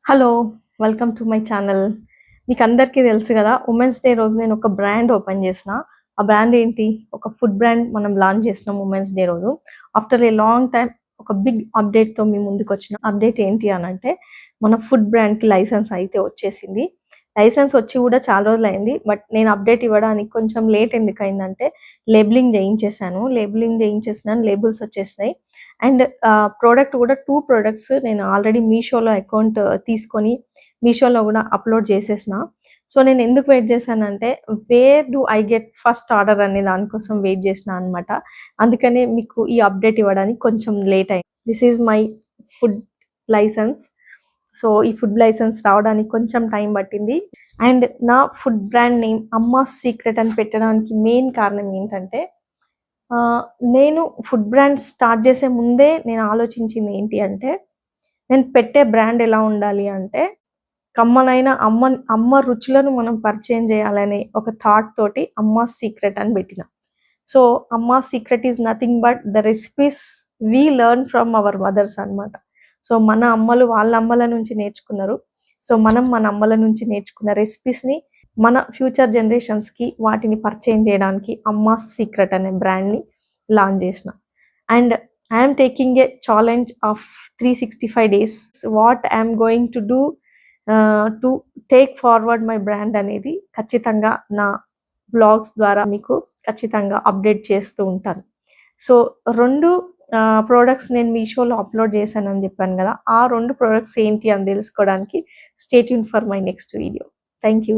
Hello! Welcome to my channel. మీకందరికీ తెలుసు గదా! ఉమెన్స్ డే రోజు నేను ఒక బ్రాండ్ ఓపెన్ చేసిన. ఆ బ్రాండ్ ఏంటి? ఒక ఫుడ్ బ్రాండ్ మనం లాంచ్ చేసినాం ఉమెన్స్ డే రోజు. ఆఫ్టర్ ఏ లాంగ్ టైమ్ ఒక బిగ్ అప్డేట్‌తో మీ ముందుకొచ్చిన. అప్డేట్ ఏంటి అనంటే, మన ఫుడ్ బ్రాండ్‌కి లైసెన్స్ అయితే వచ్చేసింది. లైసెన్స్ వచ్చి కూడా చాలా రోజులయింది. బట్ నేను అప్డేట్ ఇవ్వడానికి కొంచెం లేట్ ఎందుకయిందంటే, లేబులింగ్ చేయించేసాను. లేబుల్స్ వచ్చేసినాయి. అండ్ ప్రోడక్ట్ కూడా 2 ప్రొడక్ట్స్ నేను ఆల్రెడీ మీషోలో అకౌంట్ తీసుకొని మీషోలో కూడా అప్లోడ్ చేసేసిన. సో నేను ఎందుకు వెయిట్ చేశానంటే wear do I get first order అనే దానికోసం వెయిట్ చేసిన అనమాట. అందుకనే మీకు ఈ అప్డేట్ ఇవ్వడానికి కొంచెం లేట్ అయింది. This is my food licence. So ఈ ఫుడ్ లైసెన్స్ రావడానికి కొంచెం టైం పట్టింది. అండ్ నా food brand name Amma's secret అని పెట్టడానికి మెయిన్ కారణం ఏంటంటే, నేను ఫుడ్ బ్రాండ్ స్టార్ట్ చేసే ముందే నేను ఆలోచించింది ఏంటి అంటే, నేను పెట్టే బ్రాండ్ ఎలా ఉండాలి అంటే, కమ్మనైన అమ్మ రుచులను మనం పరిచయం చేయాలనే ఒక థాట్ తోటి అమ్మాస్ సీక్రెట్ అని పెట్టిన. So Amma's secret is nothing but the recipes we learn from our mothers అన్నమాట. సో మన అమ్మలు వాళ్ళ అమ్మల నుంచి నేర్చుకున్నారు. సో మనం మన అమ్మల నుంచి నేర్చుకున్న రెసిపీస్‌ని మన ఫ్యూచర్ జనరేషన్స్‌కి వాటిని పరిచయం చేయడానికి అమ్మాస్ సీక్రెట్ అనే బ్రాండ్‌ని లాంచ్ చేసిన. And I'm taking a challenge of 365 days. What I'm going to do to take forward my brand అనేది ఖచ్చితంగా నా బ్లాగ్స్ ద్వారా మీకు ఖచ్చితంగా అప్డేట్ చేస్తూ ఉంటాను. సో 2 ప్రొడక్ట్స్ నేను మీషోలో అప్లోడ్ చేశానని చెప్పాను కదా! ఆ 2 ప్రొడక్ట్స్ ఏంటి అని తెలుసుకోవడానికి stay tune for my next video. Thank you.